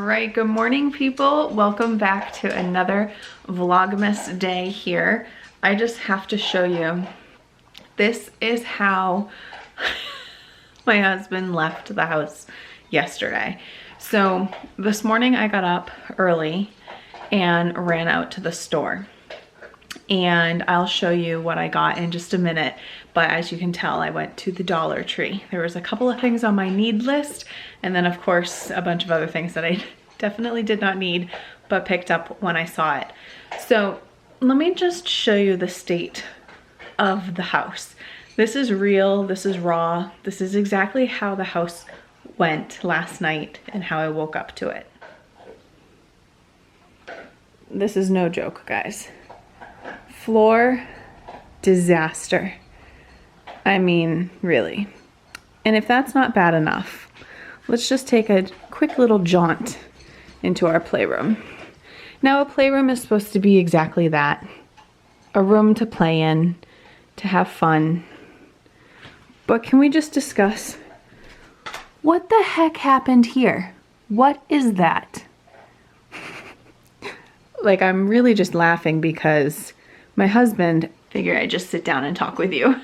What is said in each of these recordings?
right, good morning people. Welcome back to another Vlogmus day here. I just have to show you, this is how my husband left the house yesterday. So this morning I got up early and ran out to the store. And I'll show you what I got in just a minute. But as you can tell, I went to the Dollar Tree. There was a couple of things on my need list, and then of course a bunch of other things that I definitely did not need, but picked up when I saw it. So let me just show you the state of the house. This is real, this is raw. This is exactly how the house went last night and how I woke up to it. This is no joke, guys. Floor disaster. I mean, really. And if that's not bad enough, let's just take a quick little jaunt into our playroom. Now, a playroom is supposed to be exactly that. A room to play in, to have fun. But can we just discuss what the heck happened here? What is that? Like, I'm really just laughing because my husband figured I'd just sit down and talk with you.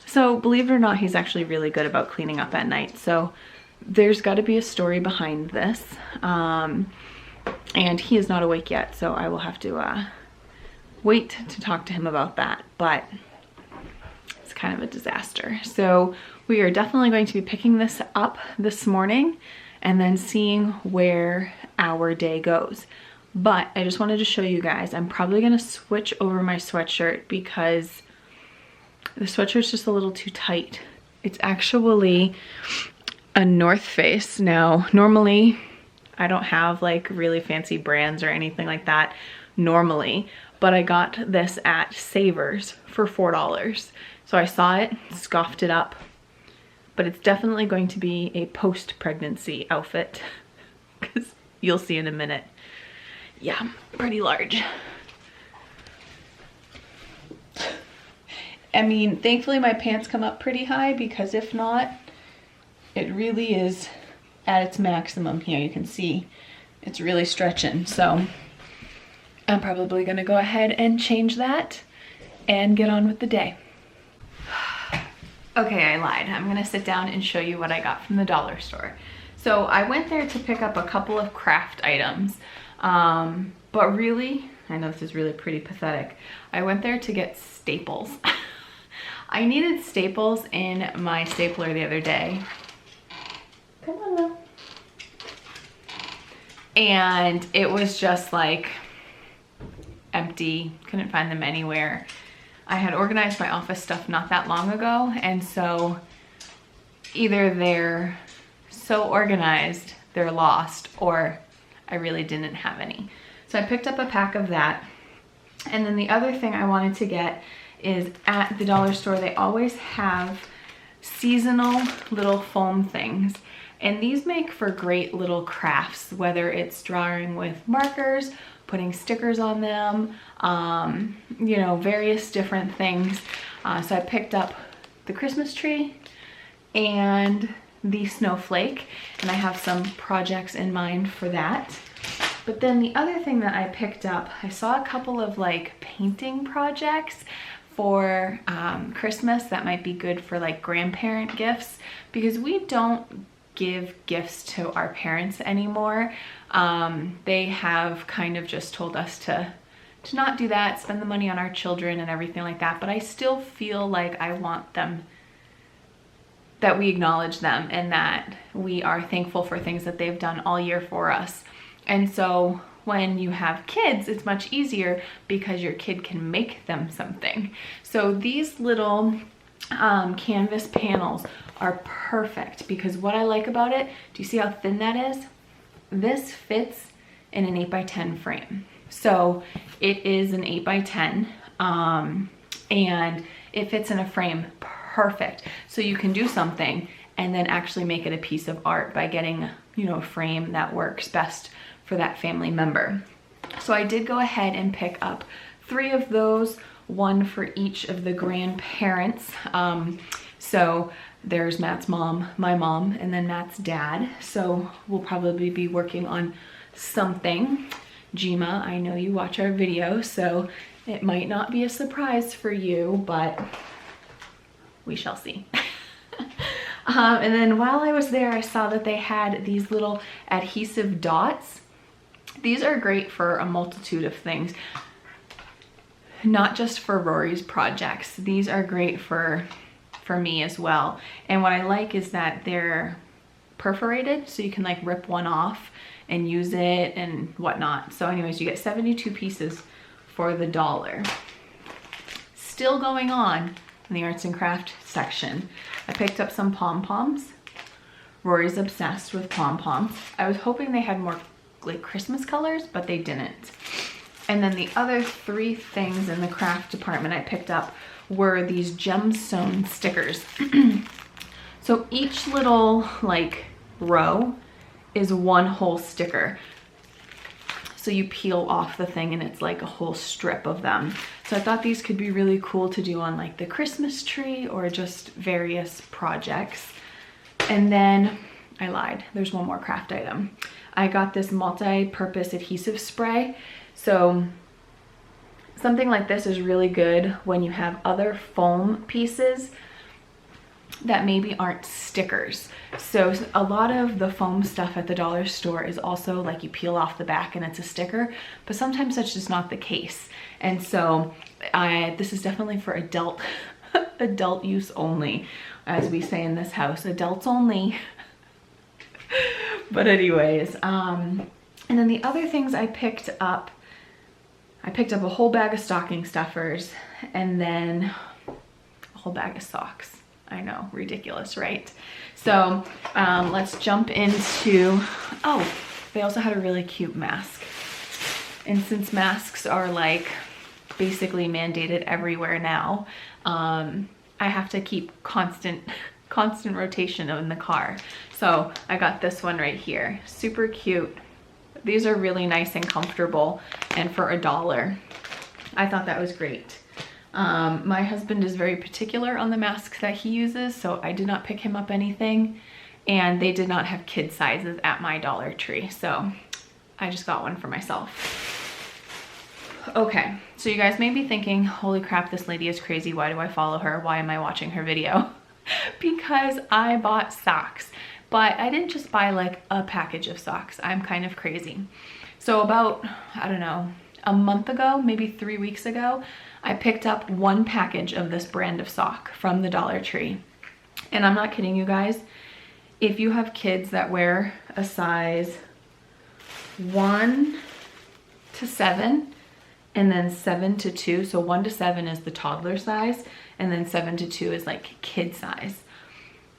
So believe it or not, he's actually really good about cleaning up at night. So there's got to be a story behind this. And he is not awake yet, so I will have to wait to talk to him about that. But it's kind of a disaster. So we are definitely going to be picking this up this morning and then seeing where our day goes. But I just wanted to show you guys, I'm probably going to switch over my sweatshirt because the sweatshirt's just a little too tight. It's actually a North Face. Now, normally I don't have like really fancy brands or anything like that normally, but I got this at Savers for $4. So I saw it, scoffed it up, but it's definitely going to be a post-pregnancy outfit because you'll see in a minute. Yeah, pretty large. I mean, thankfully my pants come up pretty high because if not, it really is at its maximum here. You can see it's really stretching. So I'm probably gonna go ahead and change that and get on with the day. Okay, I lied. I'm gonna sit down and show you what I got from the dollar store. So I went there to pick up a couple of craft items. But really, I know this is really pretty pathetic. I went there to get staples. I needed staples in my stapler the other day. Come on now. And it was just like empty, couldn't find them anywhere. I had organized my office stuff not that long ago, and so either they're so organized, they're lost, or I really didn't have any. So I picked up a pack of that. And then the other thing I wanted to get is at the dollar store, they always have seasonal little foam things. And these make for great little crafts, whether it's drawing with markers, putting stickers on them, you know, various different things. So I picked up the Christmas tree and the snowflake, and I have some projects in mind for that. But then the other thing that I picked up, I saw a couple of like painting projects for Christmas that might be good for like grandparent gifts, because we don't give gifts to our parents anymore. They have kind of just told us to not do that, spend the money on our children and everything like that. But I still feel like I want them, that we acknowledge them and that we are thankful for things that they've done all year for us. And so when you have kids, it's much easier because your kid can make them something. So these little canvas panels are perfect because what I like about it, do you see how thin that is? This fits in an 8x10 frame. So it is an 8x10 and it fits in a frame perfect. So you can do something and then actually make it a piece of art by getting, you know, a frame that works best for that family member. So I did go ahead and pick up 3 of those, one for each of the grandparents. So there's Matt's mom, my mom, and then Matt's dad. So we'll probably be working on something. Jima, I know you watch our videos, so it might not be a surprise for you, but we shall see. And then while I was there, I saw that they had these little adhesive dots. These are great for a multitude of things, not just for Rory's projects. These are great for me as well. And what I like is that they're perforated, so you can like rip one off and use it and whatnot. So anyways, you get 72 pieces for the $1. Still going on in the arts and craft section. I picked up some pom-poms. Rory's obsessed with pom-poms. I was hoping they had more like Christmas colors, but they didn't. And then the other 3 things in the craft department I picked up were these gemstone stickers. So each little like row is one whole sticker. So you peel off the thing and it's like a whole strip of them. So I thought these could be really cool to do on like the Christmas tree or just various projects. And then I lied, there's one more craft item. I got this multi-purpose adhesive spray. So something like this is really good when you have other foam pieces that maybe aren't stickers. So a lot of the foam stuff at the dollar store is also like you peel off the back and it's a sticker, but sometimes that's just not the case. And so this is definitely for adult use only, as we say in this house, adults only. But anyways, and then the other things I picked up a whole bag of stocking stuffers and then a whole bag of socks. I know, ridiculous, right? So let's jump into, oh, they also had a really cute mask. And since masks are like basically mandated everywhere now, I have to keep constant rotation in the car. So I got this one right here, super cute. These are really nice and comfortable, and for $1, I thought that was great. My husband is very particular on the masks that he uses, so I did not pick him up anything, and they did not have kid sizes at my Dollar Tree, so I just got one for myself. Okay, so you guys may be thinking, holy crap, this lady is crazy. Why do I follow her? Why am I watching her video? Because I bought socks, but I didn't just buy like a package of socks. I'm kind of crazy. So about, I don't know, a month ago, maybe 3 weeks ago, I picked up one package of this brand of sock from the Dollar Tree. And I'm not kidding you guys. If you have kids that wear a size 1 to 7 and then 7 to 2, so 1 to 7 is the toddler size and then 7 to 2 is like kid size,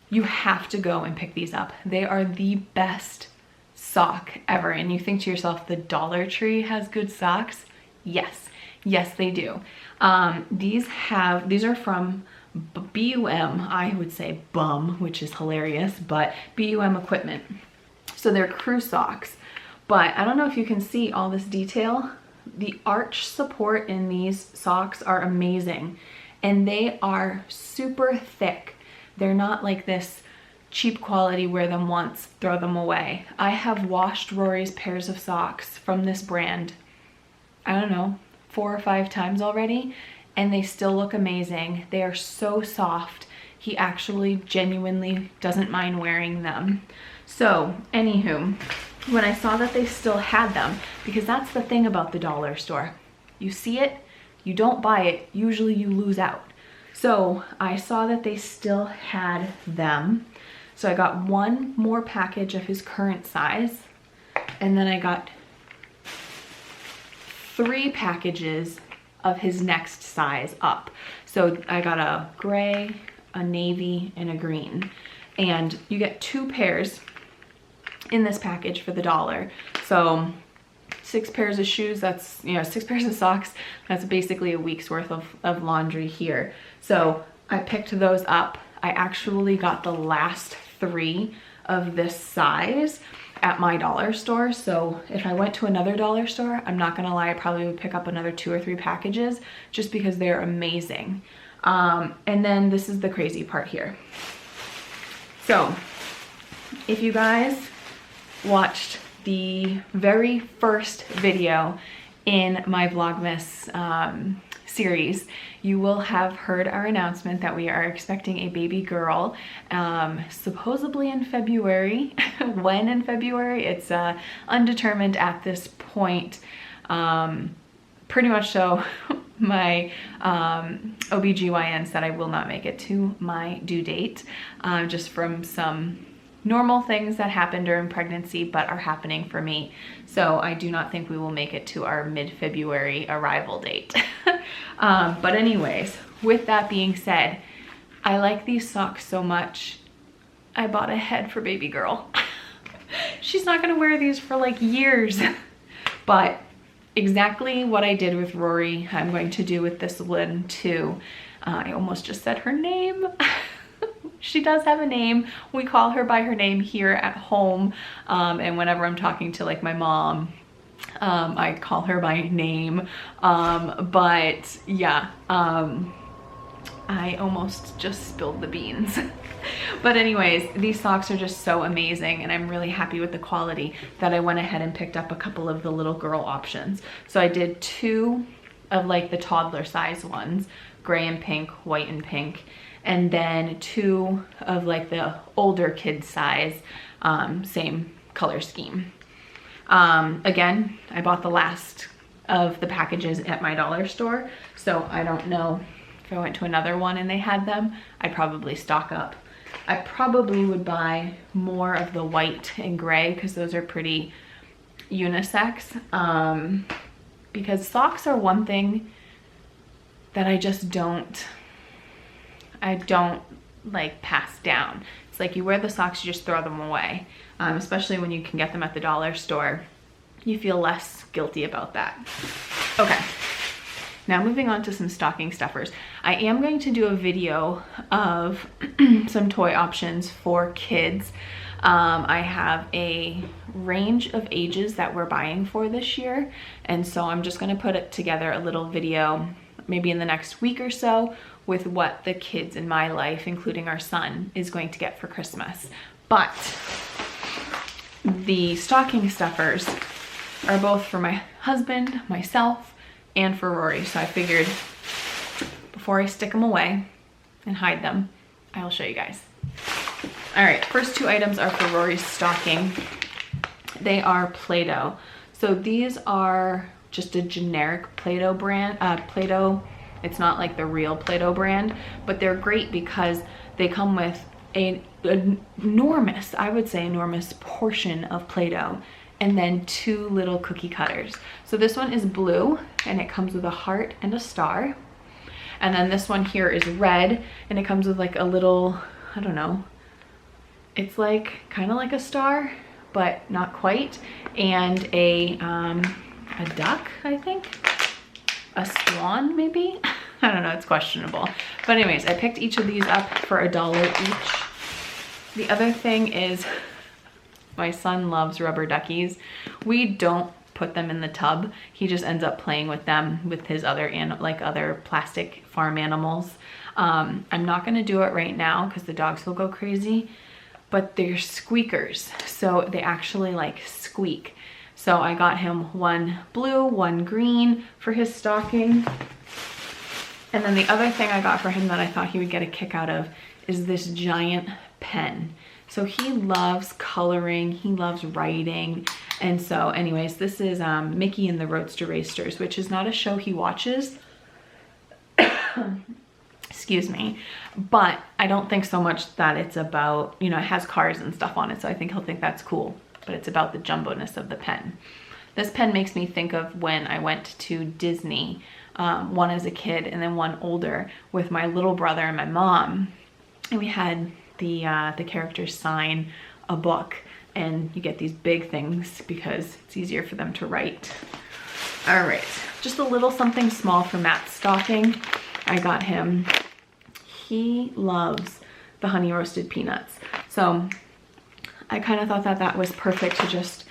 you have to go and pick these up. They are the best sock ever. And you think to yourself, the Dollar Tree has good socks? Yes, yes they do. These are from BUM, I would say bum, which is hilarious, but BUM equipment. So they're crew socks, but I don't know if you can see all this detail. The arch support in these socks are amazing, and they are super thick. They're not like this cheap quality, wear them once, throw them away. I have washed Rory's pairs of socks from this brand, I don't know, 4 or 5 times already, and they still look amazing. They are so soft. He actually genuinely doesn't mind wearing them. So, anywho, when I saw that they still had them, because that's the thing about the dollar store. You see it, you don't buy it, usually you lose out. So I saw that they still had them. So I got one more package of his current size, and then I got 3 packages of his next size up. So I got a gray, a navy, and a green. And you get 2 pairs in this package for the $1. So 6 pairs of shoes, that's, 6 pairs of socks, that's basically a week's worth of laundry here. So I picked those up. I actually got the last 3 of this size at my dollar store. So if I went to another dollar store, I'm not gonna lie, I probably would pick up another 2 or 3 packages just because they're amazing. And then this is the crazy part here. So if you guys watched the very first video in my Vlogmus series, you will have heard our announcement that we are expecting a baby girl, supposedly in February. When in February, it's undetermined at this point. Pretty much so. My OBGYN said I will not make it to my due date, just from some normal things that happen during pregnancy but are happening for me. So I do not think we will make it to our mid-February arrival date. But anyways, with that being said, I like these socks so much, I bought a head for baby girl. She's not gonna wear these for like years. But exactly what I did with Rory, I'm going to do with this one too. I almost just said her name. She does have a name. We call her by her name here at home. And whenever I'm talking to like my mom, I call her by name. But yeah, I almost just spilled the beans. But anyways, these socks are just so amazing, and I'm really happy with the quality that I went ahead and picked up a couple of the little girl options. So I did 2 of like the toddler size ones, gray and pink, white and pink, and then 2 of like the older kid size, same color scheme. Again, I bought the last of the packages at my dollar store, so I don't know if I went to another one and they had them, I'd probably stock up. I probably would buy more of the white and gray because those are pretty unisex. Because socks are one thing that I don't like pass down. It's like you wear the socks, you just throw them away. Especially when you can get them at the dollar store. You feel less guilty about that. Okay. Now moving on to some stocking stuffers. I am going to do a video of some toy options for kids. I have a range of ages that we're buying for this year, and so I'm just going to put it together a little video maybe in the next week or so with what the kids in my life, including our son, is going to get for Christmas. But the stocking stuffers are both for my husband, myself, and for Rory. So I figured before I stick them away and hide them, I will show you guys. All right, first 2 items are for Rory's stocking. They are Play-Doh. So these are just a generic Play-Doh brand. Play-Doh, it's not like the real Play-Doh brand, but they're great because they come with an enormous, I would say enormous portion of Play-Doh, and then 2 little cookie cutters. So this one is blue and it comes with a heart and a star. And then this one here is red and it comes with like a little, I don't know, it's like kind of like a star, but not quite. And a duck, I think, a swan maybe. I don't know, it's questionable. But anyways, I picked each of these up for $1 each. The other thing is, my son loves rubber duckies. We don't put them in the tub. He just ends up playing with them with his other plastic farm animals. I'm not gonna do it right now because the dogs will go crazy, but they're squeakers. So they actually like squeak. So I got him 1 blue, 1 green for his stocking. And then the other thing I got for him that I thought he would get a kick out of is this giant pen. So he loves coloring, he loves writing. And so anyways, this is Mickey and the Roadster Racers, which is not a show he watches. Excuse me. But I don't think so much that it's about, you know, it has cars and stuff on it. So I think he'll think that's cool, but it's about the jumbo-ness of the pen. This pen makes me think of when I went to Disney, one as a kid and then one older with my little brother and my mom. And we had the characters sign a book, and you get these big things because it's easier for them to write. All right, just a little something small for Matt's stocking. I got him, he loves the honey roasted peanuts. So I kind of thought that that was perfect to just,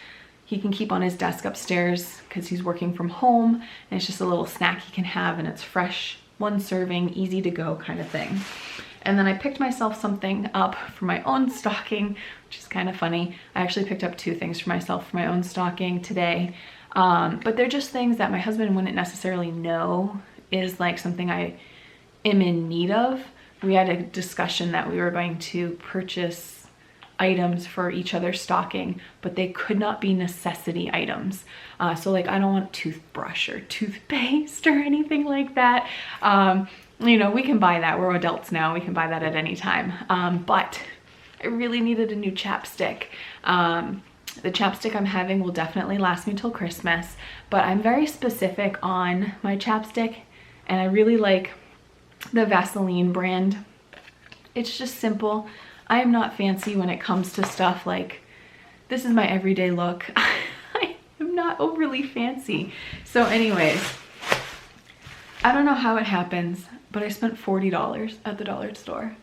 he can keep on his desk upstairs because he's working from home, and it's just a little snack he can have, and it's fresh one serving, easy to go kind of thing. And then I picked myself something up for my own stocking, which is kind of funny. I actually picked up 2 things for myself for my own stocking today. But they're just things that my husband wouldn't necessarily know is like something I am in need of. We had a discussion that we were going to purchase items for each other's stocking, but they could not be necessity items. So like, I don't want toothbrush or toothpaste or anything like that. You know, we can buy that. We're adults now. We can buy that at any time. But I really needed a new chapstick. The chapstick I'm having will definitely last me till Christmas, but I'm very specific on my chapstick, and I really like the Vaseline brand. It's just simple. I am not fancy when it comes to stuff like, this is my everyday look. I am not overly fancy. So anyways, I don't know how it happens, but I spent $40 at the dollar store.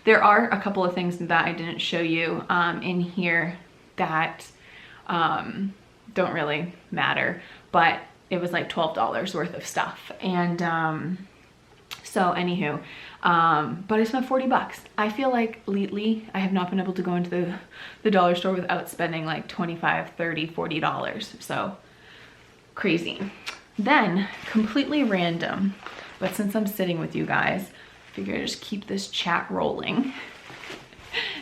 There are a couple of things that I didn't show you in here that don't really matter, but it was like $12 worth of stuff. And so anywho, but I spent 40 bucks. I feel like lately I have not been able to go into the dollar store without spending like $25, $30, $40. So crazy. Then, completely random, but since I'm sitting with you guys, I figure I just keep this chat rolling.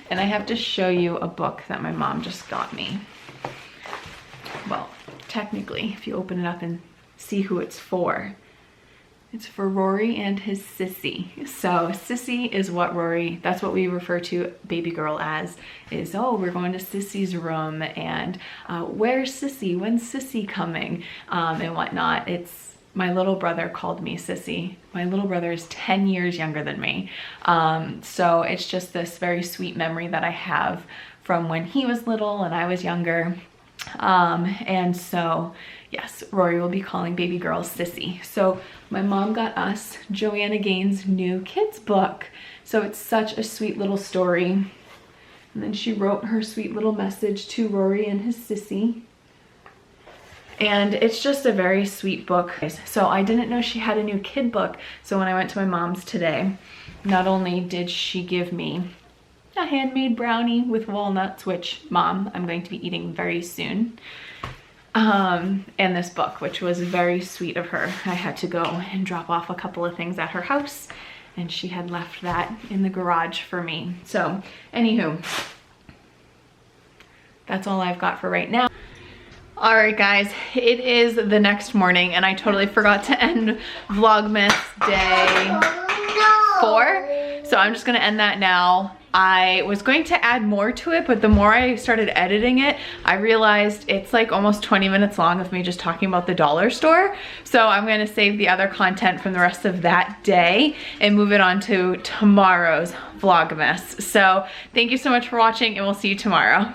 And I have to show you a book that my mom just got me. Well, technically, if you open it up and see who it's for Rory and his sissy. So sissy is what Rory, that's what we refer to baby girl as, is, oh, we're going to Sissy's room, and where's Sissy? When's Sissy coming? And whatnot. It's, my little brother called me Sissy. My little brother is 10 years younger than me. So it's just this very sweet memory that I have from when he was little and I was younger. And so yes, Rory will be calling baby girl Sissy. So my mom got us Joanna Gaines' new kids book. So it's such a sweet little story. And then she wrote her sweet little message to Rory and his sissy. And it's just a very sweet book. So I didn't know she had a new kid book. So when I went to my mom's today, not only did she give me a handmade brownie with walnuts, which, Mom, I'm going to be eating very soon, and this book, which was very sweet of her. I had to go and drop off a couple of things at her house, and she had left that in the garage for me. So anywho, that's all I've got for right now. All right, guys, it is the next morning, and I totally forgot to end Vlogmas day 4. So I'm just gonna end that now. I was going to add more to it, but the more I started editing it, I realized it's like almost 20 minutes long of me just talking about the dollar store. So I'm gonna save the other content from the rest of that day and move it on to tomorrow's Vlogmas. So thank you so much for watching, and we'll see you tomorrow.